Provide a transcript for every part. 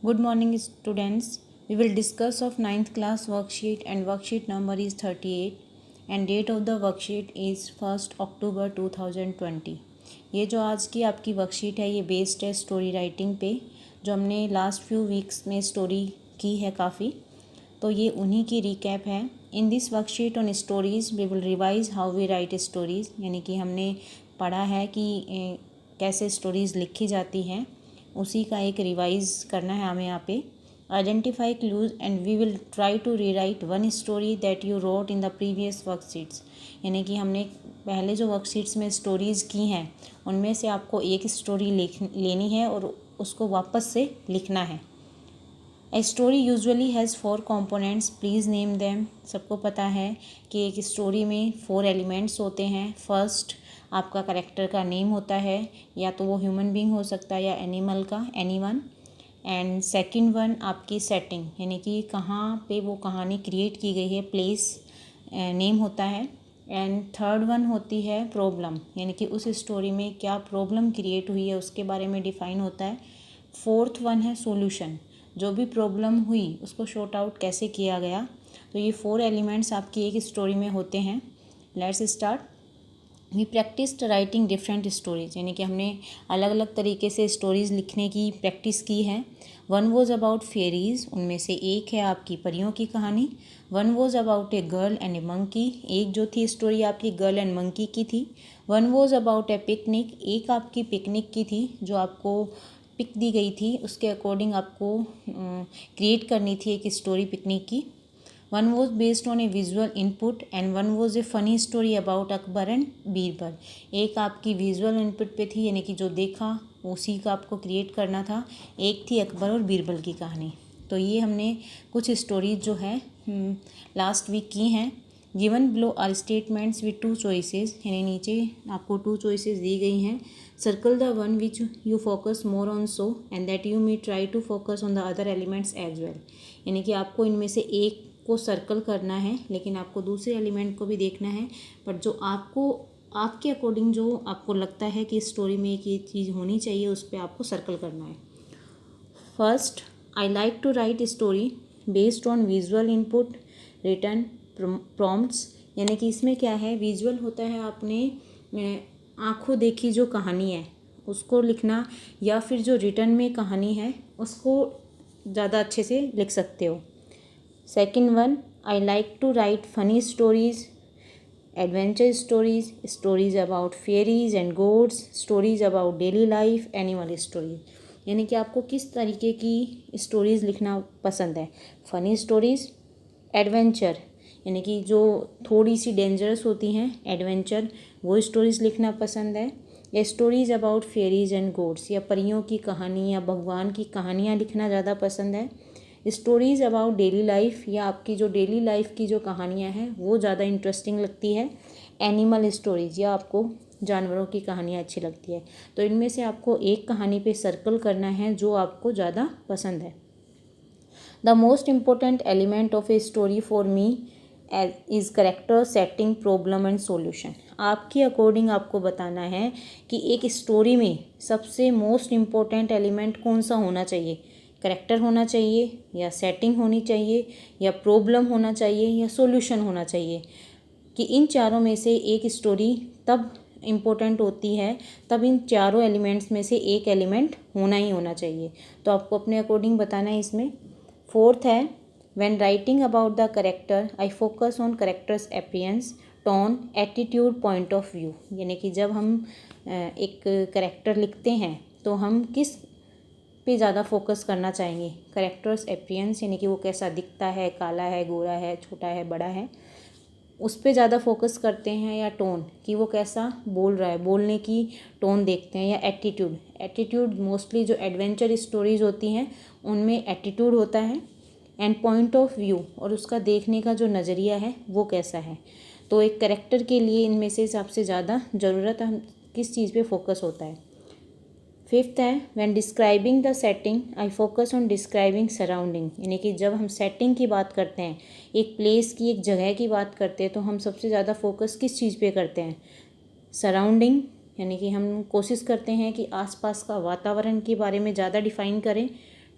Good morning students. We will discuss of 9th class worksheet and worksheet number is 38 and date of the worksheet is 1st October 2020. ये जो आज की आपकी worksheet है ये based है स्टोरी राइटिंग पे, जो हमने लास्ट फ्यू वीक्स में स्टोरी की है काफ़ी, तो ये उन्हीं की रिकैप है। In this worksheet on stories we will revise how we write stories, यानी कि हमने पढ़ा है कि कैसे स्टोरीज़ लिखी जाती हैं, उसी का एक रिवाइज करना है हमें यहाँ पे। Identify clues and we will try to rewrite one story that you wrote in the previous worksheets, यानी कि हमने पहले जो वर्कशीट्स में स्टोरीज़ की हैं उनमें से आपको एक स्टोरी लेनी है और उसको वापस से लिखना है। A story usually has 4 components, please name them. सबको पता है कि एक स्टोरी में 4 एलिमेंट्स होते हैं। फर्स्ट आपका करेक्टर का नेम होता है, या तो वो ह्यूमन बीइंग हो सकता है या एनिमल का, एनीवन। एंड सेकंड वन आपकी सेटिंग, यानी कि कहाँ पे वो कहानी क्रिएट की गई है, प्लेस नेम होता है। एंड थर्ड वन होती है प्रॉब्लम, यानी कि उस स्टोरी में क्या प्रॉब्लम क्रिएट हुई है उसके बारे में डिफ़ाइन होता है। फोर्थ वन है सॉल्यूशन, जो भी प्रॉब्लम हुई उसको शॉर्ट आउट कैसे किया गया। तो ये 4 एलिमेंट्स आपकी एक स्टोरी में होते हैं। Let's start. We practised writing different stories, यानी कि हमने अलग अलग तरीके से स्टोरीज़ लिखने की प्रैक्टिस की है। वन वॉज अबाउट फेरीज़, उनमें से एक है आपकी परियों की कहानी। One was about a girl and A monkey, एक जो थी स्टोरी आपकी गर्ल एंड मंकी की थी। One was about A picnic, एक आपकी पिकनिक की थी, जो आपको पिक दी गई थी उसके अकॉर्डिंग आपको क्रिएट करनी थी एक स्टोरी पिकनिक की। One was based on A visual input and one was a funny story about Akbar and Birbal, एक आपकी विजुअल इनपुट पे थी, यानी कि जो देखा उसी का आपको क्रिएट करना था। एक थी अकबर और बीरबल की कहानी। तो ये हमने कुछ स्टोरीज जो है लास्ट वीक की हैं। Given below are statements with 2 choices, यानी नीचे आपको 2 चॉइसेस दी गई हैं। Circle the one which you focus more on so and that you may try to focus on the other elements as well, यानी कि आपको इनमें से एक को सर्कल करना है, लेकिन आपको दूसरे एलिमेंट को भी देखना है। बट जो आपको आपके अकॉर्डिंग जो आपको लगता है कि स्टोरी में एक ये चीज़ होनी चाहिए, उस पर आपको सर्कल करना है। First, I like to write story based on visual input return prompts, यानी कि इसमें क्या है, विजुअल होता है आपने आँखों देखी जो कहानी है उसको लिखना, या फिर जो रिटर्न में कहानी है उसको ज़्यादा अच्छे से लिख सकते हो। Second one, I like to write funny stories, adventure stories, stories about fairies and gods, stories about daily life, animal stories, यानी कि आपको किस तरीके की स्टोरीज़ लिखना पसंद है। फ़नी स्टोरीज़, एडवेंचर, यानी कि जो थोड़ी सी डेंजरस होती हैं, एडवेंचर वो स्टोरीज़ लिखना पसंद है। या stories about fairies and gods, या परियों की कहानी या भगवान की कहानियाँ लिखना ज़्यादा पसंद है। स्टोरीज़ अबाउट डेली लाइफ, या आपकी जो डेली लाइफ की जो कहानियाँ हैं वो ज़्यादा इंटरेस्टिंग लगती है। एनिमल स्टोरीज़, या आपको जानवरों की कहानियाँ अच्छी लगती है। तो इनमें से आपको एक कहानी पे सर्कल करना है जो आपको ज़्यादा पसंद है। The most important element of a story for me is character, setting, problem and solution. आपके अकॉर्डिंग आपको बताना है कि एक स्टोरी में सबसे मोस्ट इम्पोर्टेंट एलिमेंट कौन सा होना चाहिए। करेक्टर होना चाहिए, या सेटिंग होनी चाहिए, या प्रॉब्लम होना चाहिए, या सॉल्यूशन होना चाहिए। कि इन चारों में से एक स्टोरी तब इम्पोर्टेंट होती है, तब इन चारों एलिमेंट्स में से एक एलिमेंट होना ही होना चाहिए। तो आपको अपने अकॉर्डिंग बताना है इसमें। फोर्थ है, when writing about the character I focus on characters appearance, tone, attitude, point of view, यानी कि जब हम एक करेक्टर लिखते हैं तो हम किस पे ज़्यादा फोकस करना चाहेंगे। करेक्टर्स अपीयरेंस, यानी कि वो कैसा दिखता है, काला है, गोरा है, छोटा है, बड़ा है, उस पे ज़्यादा फोकस करते हैं। या टोन, कि वो कैसा बोल रहा है, बोलने की टोन देखते हैं। या एटीट्यूड, एटीट्यूड मोस्टली जो एडवेंचर स्टोरीज होती हैं उनमें एटीट्यूड होता है। एंड पॉइंट ऑफ व्यू, और उसका देखने का जो नज़रिया है वो कैसा है। तो एक करेक्टर के लिए इनमें से सबसे ज़्यादा ज़रूरत हम किस चीज़ पे फोकस होता है। फिफ्थ है, when describing the setting I focus on describing surrounding, यानी कि जब हम सेटिंग की बात करते हैं, एक प्लेस की, एक जगह की बात करते हैं, तो हम सबसे ज़्यादा फोकस किस चीज़ पे करते हैं। सराउंडिंग, यानी कि हम कोशिश करते हैं कि आसपास का वातावरण के बारे में ज़्यादा डिफ़ाइन करें।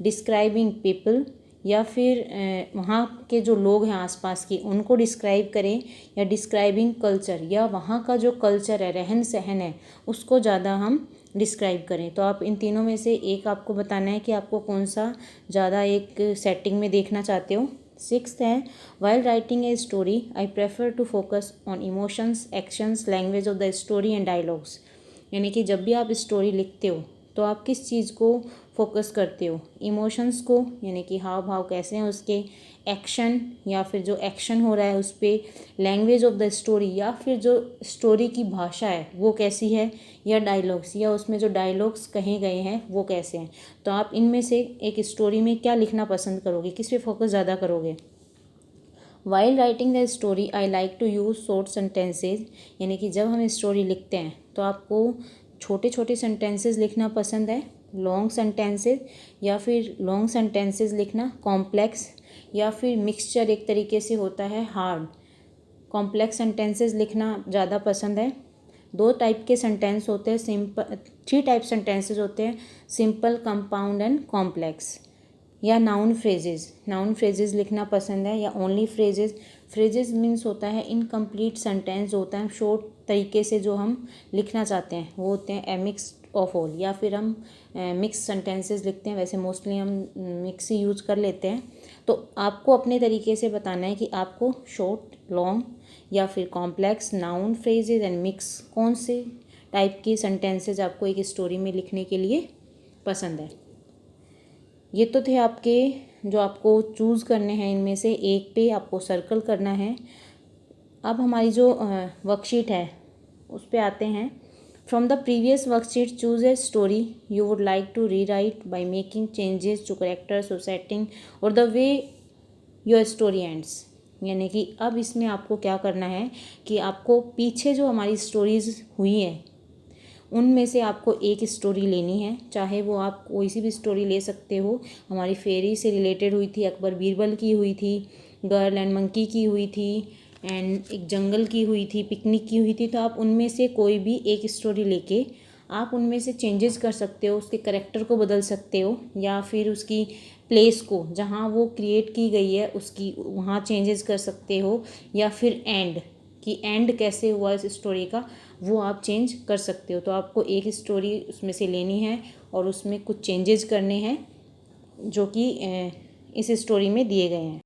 डिस्क्राइबिंग पीपल, या फिर वहाँ के जो लोग हैं आसपास की उनको डिस्क्राइब करें, या डिस्क्राइबिंग कल्चर, या वहाँ का जो कल्चर है, रहन सहन है, उसको ज़्यादा हम डिस्क्राइब करें। तो आप इन तीनों में से एक आपको बताना है कि आपको कौन सा ज़्यादा एक सेटिंग में देखना चाहते हो। सिक्स्थ है, while writing a story I prefer to focus on emotions, actions, language of the story and dialogues. यानी कि जब भी आप स्टोरी लिखते हो तो आप किस चीज़ को फोकस करते हो, इमोशंस को, यानी कि हाव भाव कैसे हैं उसके, एक्शन या फिर जो एक्शन हो रहा है उस पर, लैंग्वेज ऑफ द स्टोरी या फिर जो स्टोरी की भाषा है वो कैसी है, या डायलॉग्स या उसमें जो डायलॉग्स कहे गए हैं वो कैसे हैं। तो आप इनमें से एक स्टोरी में क्या लिखना पसंद करोगे, किस पे फोकस ज़्यादा करोगे। While writing the story I like to use short sentences, यानी कि जब हम स्टोरी लिखते हैं तो आपको छोटे छोटे सेंटेंसेस लिखना पसंद है, लॉन्ग सेंटेंसेस, या फिर लॉन्ग सेंटेंसेस लिखना, कॉम्प्लेक्स, या फिर मिक्सचर एक तरीके से होता है हार्ड, कॉम्प्लेक्स सेंटेंसेस लिखना ज़्यादा पसंद है। दो टाइप के सेंटेंस होते हैं, सिंपल, थ्री टाइप सेंटेंसेस होते हैं, सिंपल, कंपाउंड एंड कॉम्प्लेक्स। या नाउन फ्रेजेस लिखना पसंद है, या ओनली फ्रेजेस। फ्रेजेस मीन्स होता है इनकम्प्लीट सेंटेंस, होता है शॉर्ट तरीके से जो हम लिखना चाहते हैं वो होते हैं ए मिक्स ऑफ ऑल, या फिर हम मिक्स सेंटेंसेस लिखते हैं। वैसे मोस्टली हम मिक्स ही यूज़ कर लेते हैं। तो आपको अपने तरीके से बताना है कि आपको शॉर्ट, लॉन्ग, या फिर complex, noun phrases and mix, कौन से टाइप की सेंटेंसेज आपको एक स्टोरी में लिखने के लिए पसंद है। ये तो थे आपके जो आपको चूज़ करने हैं, इनमें से एक पे आपको सर्कल करना है। अब हमारी जो वर्कशीट है उस पे आते हैं। From the previous worksheet choose a story you would like to rewrite by making changes to characters और सेटिंग और the way your story ends. यानी कि अब इसमें आपको क्या करना है कि आपको पीछे जो हमारी स्टोरीज हुई हैं उनमें से आपको एक स्टोरी लेनी है, चाहे वो आप कोई सी भी स्टोरी ले सकते हो। हमारी फेरी से रिलेटेड हुई थी, अकबर बीरबल की हुई थी, गर्ल एंड मंकी की हुई थी, एंड एक जंगल की हुई थी, पिकनिक की हुई थी। तो आप उनमें से कोई भी एक स्टोरी लेके आप उनमें से चेंजेस कर सकते हो, उसके करेक्टर को बदल सकते हो, या फिर उसकी प्लेस को जहाँ वो क्रिएट की गई है उसकी वहाँ चेंजेस कर सकते हो, या फिर एंड कि एंड कैसे हुआ इस स्टोरी का वो आप चेंज कर सकते हो। तो आपको एक स्टोरी उसमें से लेनी है और उसमें कुछ चेंजेस करने हैं जो कि इस स्टोरी में दिए गए हैं।